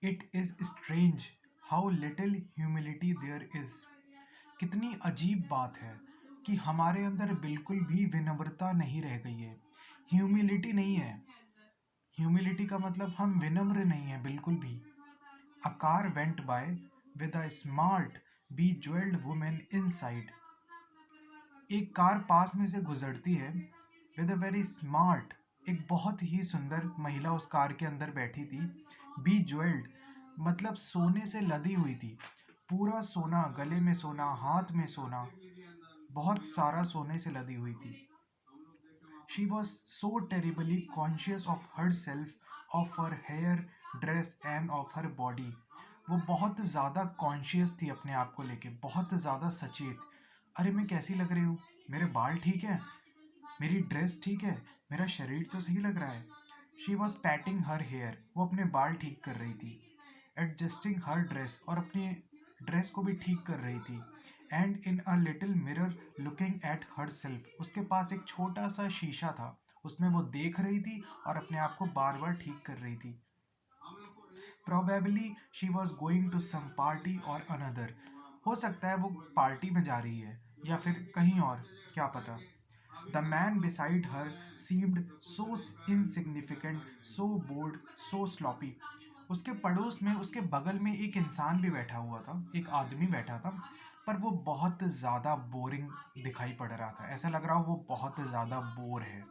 It is strange how little humility there is. कितनी अजीब बात है कि हमारे अंदर बिल्कुल भी विनम्रता नहीं रह गई है। ह्यूमिलिटी नहीं है। ह्यूमिलिटी का मतलब हम विनम्र नहीं है बिल्कुल भी। A car went by with a smart B jewelled women inside. एक कार पास में से गुजरती है विद अ वेरी स्मार्ट, एक बहुत ही सुंदर महिला उस कार के अंदर बैठी थी। बी ज्वेल्ड मतलब सोने से लदी हुई थी। पूरा सोना, गले में सोना, हाथ में सोना, बहुत सारा सोने से लदी हुई थी। She was so terribly conscious of herself, of her hair, dress and of her body. वो बहुत ज़्यादा कॉन्शियस थी अपने आप को लेके, बहुत ज़्यादा सचेत। अरे मैं कैसी लग रही हूँ, मेरे बाल ठीक है, मेरी ड्रेस ठीक है, मेरा शरीर तो सही लग रहा है। She was patting her hair, वो अपने बाल ठीक कर रही थी। एडजस्टिंग हर ड्रेस, और अपनी ड्रेस को भी ठीक कर रही थी। And in a little mirror looking at her self, उसके पास एक छोटा सा शीशा था, उसमें वो देख रही थी और अपने आप को बार बार ठीक कर रही थी। Probably she was going to some party और अनदर। हो सकता है वो पार्टी में जा रही है या फिर कहीं और, क्या पता। The man beside her seemed so insignificant, so bold, so sloppy. उसके पड़ोस में, उसके बगल में एक इंसान भी बैठा हुआ था, एक आदमी बैठा था, पर वो बहुत ज़्यादा बोरिंग दिखाई पड़ रहा था। ऐसा लग रहा हो वो बहुत ज़्यादा बोर है।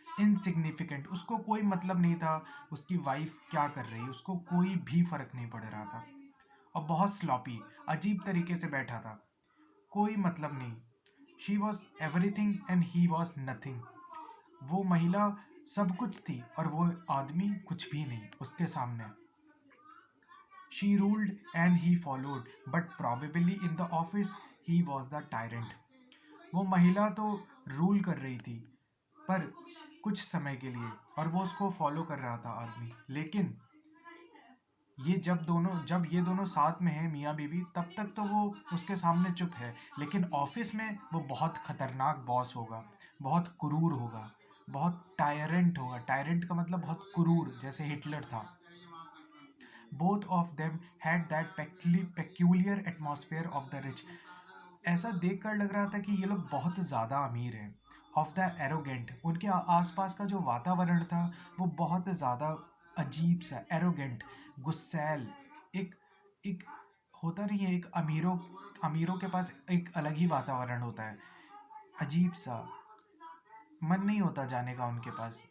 इनसिग्निफिकेंट, उसको कोई मतलब नहीं था उसकी वाइफ क्या कर रही, उसको कोई भी फर्क नहीं पड़ रहा था। और बहुत स्लॉपी, अजीब तरीके से बैठा था, कोई मतलब नहीं। She was everything and he was nothing. वो महिला सब कुछ थी और वो आदमी कुछ भी नहीं उसके सामने। She ruled and he followed, but probably in the office he was the tyrant. वो महिला तो रूल कर रही थी, पर कुछ समय के लिए, और वो उसको फॉलो कर रहा था आदमी। लेकिन जब ये दोनों साथ में हैं, मियाँ बीवी, तब तक तो वो उसके सामने चुप है। लेकिन ऑफिस में वो बहुत खतरनाक बॉस होगा, बहुत क्रूर होगा, बहुत टायरेंट होगा। टायरेंट का मतलब बहुत क्रूर, जैसे हिटलर था। Both of them had that peculiar atmosphere of the rich. ऐसा देखकर लग रहा था कि ये लोग बहुत ज़्यादा अमीर हैं। ऑफ द एरोगेंट, उनके आसपास का जो वातावरण था वो बहुत ज़्यादा अजीब सा, एरोगेंट, गुस्सैल। एक एक होता नहीं है, एक अमीरों अमीरों के पास एक अलग ही वातावरण होता है, अजीब सा, मन नहीं होता जाने का उनके पास।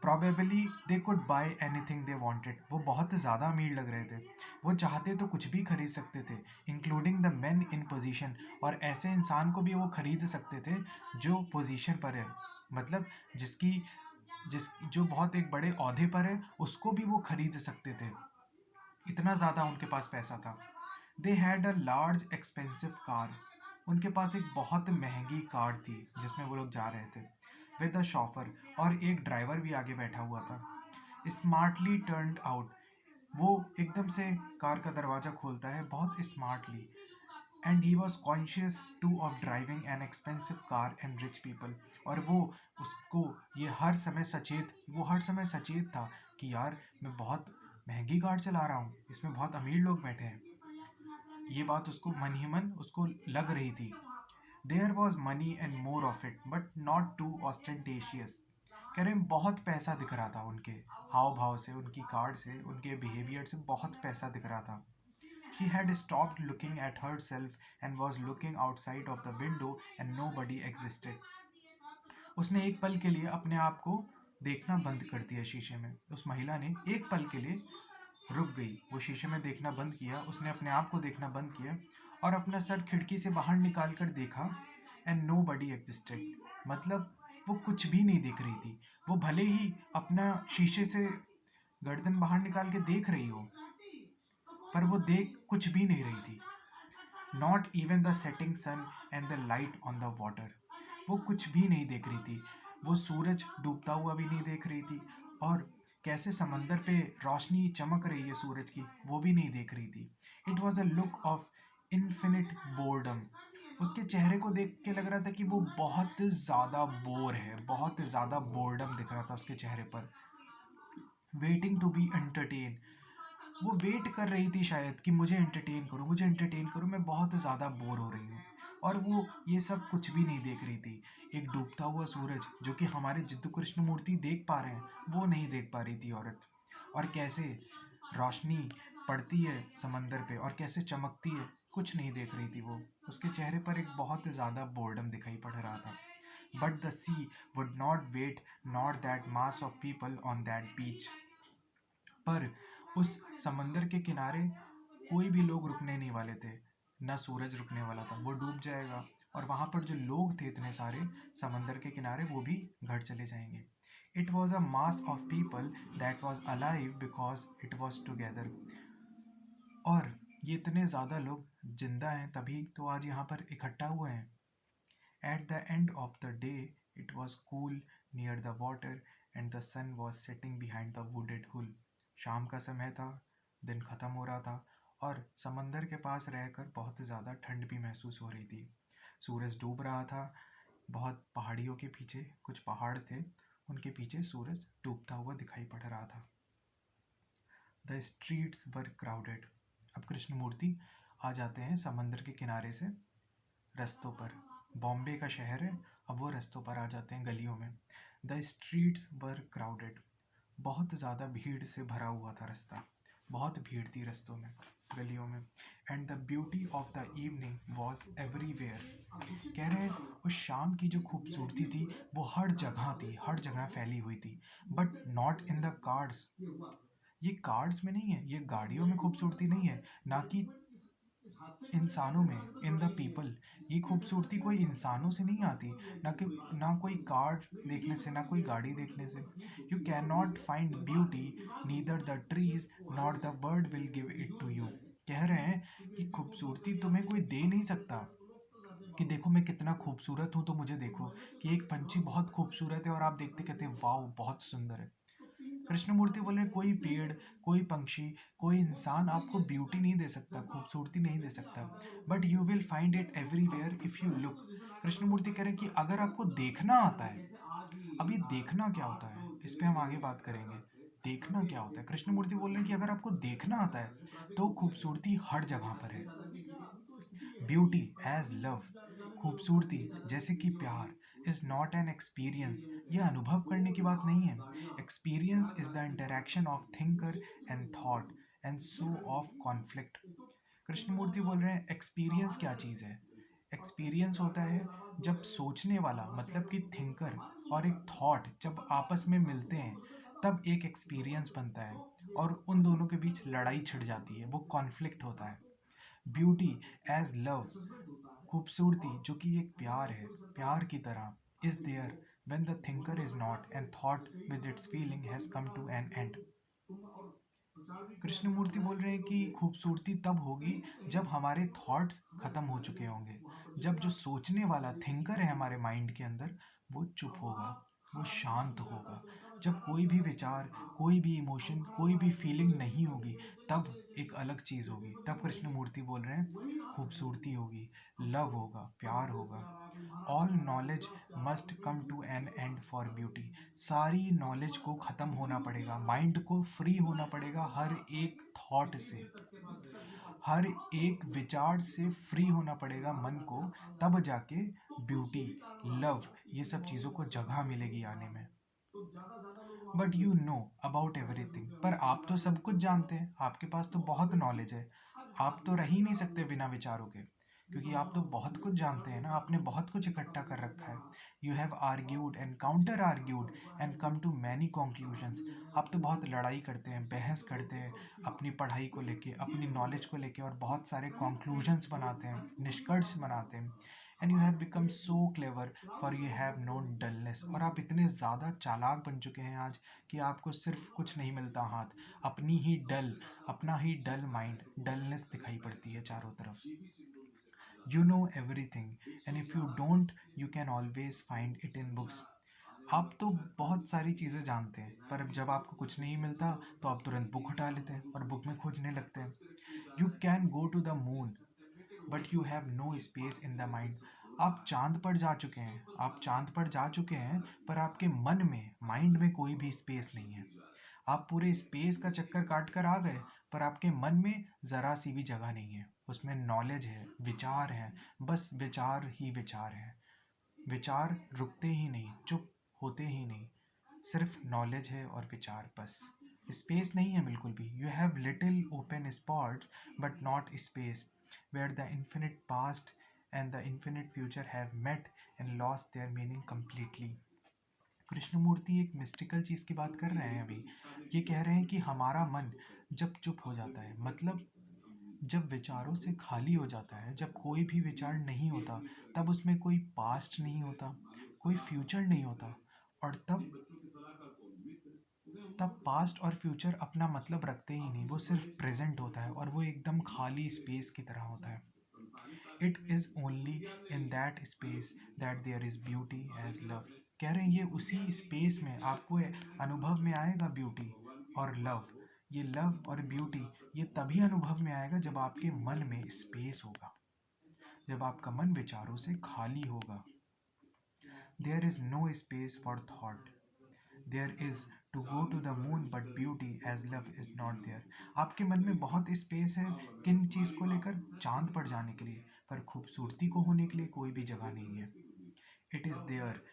Probably they could buy anything they wanted, वो बहुत ज़्यादा अमीर लग रहे थे, वो चाहते तो कुछ भी खरीद सकते थे, including the main in position. और ऐसे इंसान को भी वो खरीद सकते थे जो पोजीशन पर है, मतलब जिसकी जिस जो बहुत एक बड़े ओहदे पर है, उसको भी वो खरीद सकते थे। इतना ज़्यादा उनके पास पैसा था। They had a large expensive car, उनके पास एक बहुत महंगी कार थी जिसमें वो लोग जा रहे थे। विद अ शॉफर, और एक ड्राइवर भी आगे बैठा हुआ था। स्मार्टली टर्न्ड आउट, वो एकदम से कार का दरवाज़ा खोलता है बहुत smartly. And he was conscious two of driving an expensive car and rich people. और वो उसको ये हर समय सचेत था कि यार मैं बहुत महंगी कार चला रहा हूँ, इसमें बहुत अमीर लोग बैठे हैं। ये बात उसको मन ही मन उसको लग रही थी। There was money and more of it, but not too ostentatious. कह रहे हैं बहुत पैसा दिख रहा था उनके हाव भाव से, उनकी कार से, उनके बिहेवियर से बहुत पैसा दिख रहा था। She had stopped looking at herself and was looking outside of the window and nobody existed. उसने एक पल के लिए अपने आप को देखना बंद कर दिया शीशे में। उस महिला ने एक पल के लिए रुक गई, वो शीशे में देखना बंद किया, उसने अपने आप को देखना बंद किया और अपना सर खिड़की से बाहर निकाल कर देखा। एंड नो बडी एग्जिस्टेड, मतलब वो कुछ भी नहीं देख रही थी। वो भले ही अपना शीशे से गर्दन बाहर निकाल के देख रही हो, पर वो देख कुछ भी नहीं रही थी। Not even the setting sun and the light on the water, वो कुछ भी नहीं देख रही थी। वो सूरज डूबता हुआ भी नहीं देख रही थी, और कैसे समंदर पे रोशनी चमक रही है सूरज की, वो भी नहीं देख रही थी। It was a look of infinite boredom. उसके चेहरे को देख के लग रहा था कि वो बहुत ज़्यादा बोर है, बहुत ज़्यादा बोर्डम दिख रहा था उसके चेहरे पर। वेटिंग टू बी एंटरटेन, वो वेट कर रही थी शायद कि मुझे एंटरटेन करो, मुझे एंटरटेन करो, मैं बहुत ज़्यादा बोर हो रही हूँ। और वो ये सब कुछ भी नहीं देख रही थी। एक डूबता हुआ सूरज जो कि हमारे जिद्दू कृष्णमूर्ति देख पा रहे हैं, वो नहीं देख पा रही थी औरत। और कैसे रोशनी पड़ती है समंदर पे और कैसे चमकती है, कुछ नहीं देख रही थी वो। उसके चेहरे पर एक बहुत ज़्यादा बोर्डम दिखाई पड़ रहा था। But the sea would not wait, not that mass of people on that beach. पर उस समंदर के किनारे कोई भी लोग रुकने नहीं वाले थे। ना सूरज रुकने वाला था, वो डूब जाएगा। और वहाँ पर जो लोग थे इतने सारे समंदर के किनारे, वो भी घर चले जाएंगे। It was a mass of people that was alive because it was together. और ये इतने ज़्यादा लोग जिंदा हैं तभी तो आज यहाँ पर इकट्ठा हुए हैं। At the end of the day, it was cool near the water and the sun was setting behind the wooded hill. शाम का समय था, दिन खत्म हो रहा था और समंदर के पास रहकर बहुत ज़्यादा ठंड भी महसूस हो रही थी। सूरज डूब रहा था, बहुत पहाड़ियों के पीछे कुछ पहाड़ थे, उनके पीछे सूरज डूबता हुआ दिखाई पड़ रहा था। The streets were crowded. अब कृष्णमूर्ति आ जाते हैं समंदर के किनारे से रस्तों पर। बॉम्बे का शहर है, अब वो रस्तों पर आ जाते हैं, गलियों में। The streets were crowded. बहुत ज़्यादा भीड़ से भरा हुआ था रास्ता, बहुत भीड़ थी रास्तों में, गलियों में। And the beauty of the evening was everywhere. कह रहे हैं उस शाम की जो खूबसूरती थी वो हर जगह थी, हर जगह फैली हुई थी। But not in the cards. ये कार्ड्स में नहीं है, ये गाड़ियों में खूबसूरती नहीं है, ना कि इंसानों में, इन द पीपल। ये खूबसूरती कोई इंसानों से नहीं आती, ना कि ना कोई कार देखने से, ना कोई गाड़ी देखने से। You can not find beauty neither the trees not the bird will give it to you. कह रहे हैं कि खूबसूरती तुम्हें कोई दे नहीं सकता, कि देखो मैं कितना खूबसूरत हूँ तो मुझे देखो। कि एक पंछी बहुत खूबसूरत है और आप देखते कहते वाओ बहुत सुंदर है। कृष्णमूर्ति बोले कोई पेड़, कोई पंक्षी, कोई इंसान आपको ब्यूटी नहीं दे सकता, खूबसूरती नहीं दे सकता। But you will find it everywhere if you look. Krishnamurti कह रहे हैं कि अगर आपको देखना आता है। अब ये देखना क्या होता है, इस पे हम आगे बात करेंगे। देखना क्या होता है, कृष्णमूर्ति बोल रहे हैं कि अगर आपको देखना आता है तो खूबसूरती हर जगह पर है। Beauty as love. खूबसूरती जैसे कि प्यार इज नॉट एन एक्सपीरियंस। ये अनुभव करने की बात नहीं है। Experience is the interaction of thinker and thought and so of conflict. Krishnamurti बोल रहे हैं एक्सपीरियंस क्या चीज़ है। एक्सपीरियंस होता है जब सोचने वाला मतलब कि थिंकर और एक थॉट जब आपस में मिलते हैं, तब एक एक्सपीरियंस बनता है। और उन दोनों के बीच लड़ाई छिड़ जाती है, वो कॉन्फ्लिक्ट होता है। Beauty as love. खूबसूरती जो कि एक प्यार है, प्यार की तरह is there when the thinker is not and thought with its feeling has come to an end. Krishnamurti बोल रहे हैं कि खूबसूरती तब होगी जब हमारे थॉट्स खत्म हो चुके होंगे, जब जो सोचने वाला थिंकर है हमारे माइंड के अंदर वो चुप होगा, वो शांत होगा। जब कोई भी विचार, कोई भी इमोशन, कोई भी फीलिंग नहीं होगी, तब एक अलग चीज़ होगी। तब कृष्णमूर्ति बोल रहे हैं खूबसूरती होगी, लव होगा, प्यार होगा। All knowledge must come to an end for beauty. सारी नॉलेज को ख़त्म होना पड़ेगा, माइंड को फ्री होना पड़ेगा हर एक थॉट से, हर एक विचार से फ्री होना पड़ेगा मन को। तब जाके ब्यूटी, लव, ये सब चीज़ों को जगह मिलेगी आने में। But you know about everything. पर आप तो सब कुछ जानते हैं, आपके पास तो बहुत नॉलेज है। आप तो रह ही नहीं सकते बिना विचारों के, क्योंकि आप तो बहुत कुछ जानते हैं ना, आपने बहुत कुछ इकट्ठा कर रखा है। You have argued and counter argued and come to many conclusions. आप तो बहुत लड़ाई करते हैं, बहस करते हैं अपनी पढ़ाई को लेके, अपनी नॉलेज को लेके, और बहुत सारे कंक्लूजन्स बनाते हैं, निष्कर्ष बनाते हैं। And you have become so clever for you have known dullness. और आप इतने ज़्यादा चालाक बन चुके हैं आज कि आपको सिर्फ कुछ नहीं मिलता हाथ, अपनी ही डल, अपना ही डल माइंड, डलनेस दिखाई पड़ती है चारों तरफ। You know everything and if you don't you can always find it in books. आप तो बहुत सारी चीज़ें जानते हैं, पर अब जब आपको कुछ नहीं मिलता तो आप तुरंत बुक उठा लेते हैं और बुक में खोजने लगते हैं। You can go to the moon but you have no space in the mind. आप चांद पर जा चुके हैं, आप चांद पर जा चुके हैं, पर आपके मन में, माइंड में कोई भी स्पेस नहीं है। आप पूरे स्पेस का चक्कर काट कर आ गए, पर आपके मन में ज़रा-सी भी जगह नहीं है। उसमें नॉलेज है, विचार हैं, बस विचार ही विचार हैं। विचार रुकते ही नहीं, चुप होते ही नहीं। सिर्फ नॉलेज है और विचार बस। स्पेस नहीं है बिल्कुल भी। You have little open spots but not space where the infinite past and the infinite future have met and lost their meaning completely. Krishnamurti एक मिस्टिकल चीज़ की बात कर रहे हैं अभी। ये कह रहे हैं कि हमारा मन जब चुप हो जाता है, मतलब जब विचारों से खाली हो जाता है, जब कोई भी विचार नहीं होता, तब उसमें कोई पास्ट नहीं होता, कोई फ्यूचर नहीं होता, और तब पास्ट और फ्यूचर अपना मतलब रखते ही नहीं, वो सिर्फ प्रेजेंट होता है और वो एकदम खाली स्पेस की तरह होता है। It is only in that space that there is beauty as love. कह रहे हैं ये उसी स्पेस में आपको अनुभव में आएगा ब्यूटी और लव। ये लव और ब्यूटी ये तभी अनुभव में आएगा जब आपके मन में स्पेस होगा, जब आपका मन विचारों से खाली होगा। There is no space for thought. There is to go to the moon but beauty as love is not there. आपके मन में बहुत स्पेस है किन चीज़ को लेकर, चांद पर जाने के लिए, पर खूबसूरती को होने के लिए कोई भी जगह नहीं है। It is there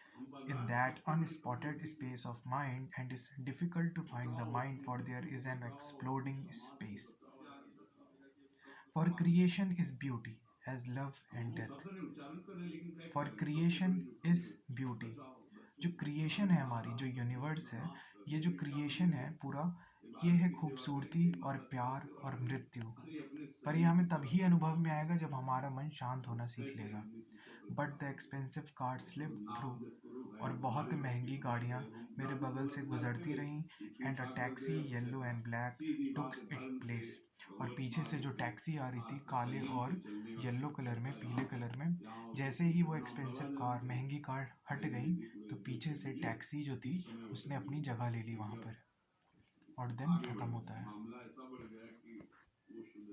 in that unspotted space of mind and is difficult to find the mind for there is an exploding space. For creation is beauty as love and death. For creation is beauty. जो creation है हमारी, जो universe है, ये जो creation है पूरा, ये है खूबसूरती और प्यार और मृत्यु। पर ये हमें तभी अनुभव में आएगा जब हमारा मन शांत होना सीख लेगा। But the expensive car slip through. और बहुत महंगी गाड़ियाँ मेरे बगल से गुजरती रहीं and a taxi yellow and black takes it place. और पीछे से जो टैक्सी आ रही थी काले और येलो कलर में, पीले कलर में, जैसे ही वो एक्सपेंसिव कार, महंगी कार हट गई, तो पीछे से टैक्सी जो थी उसने अपनी जगह ले ली वहाँ पर। और दिन खत्म होता है।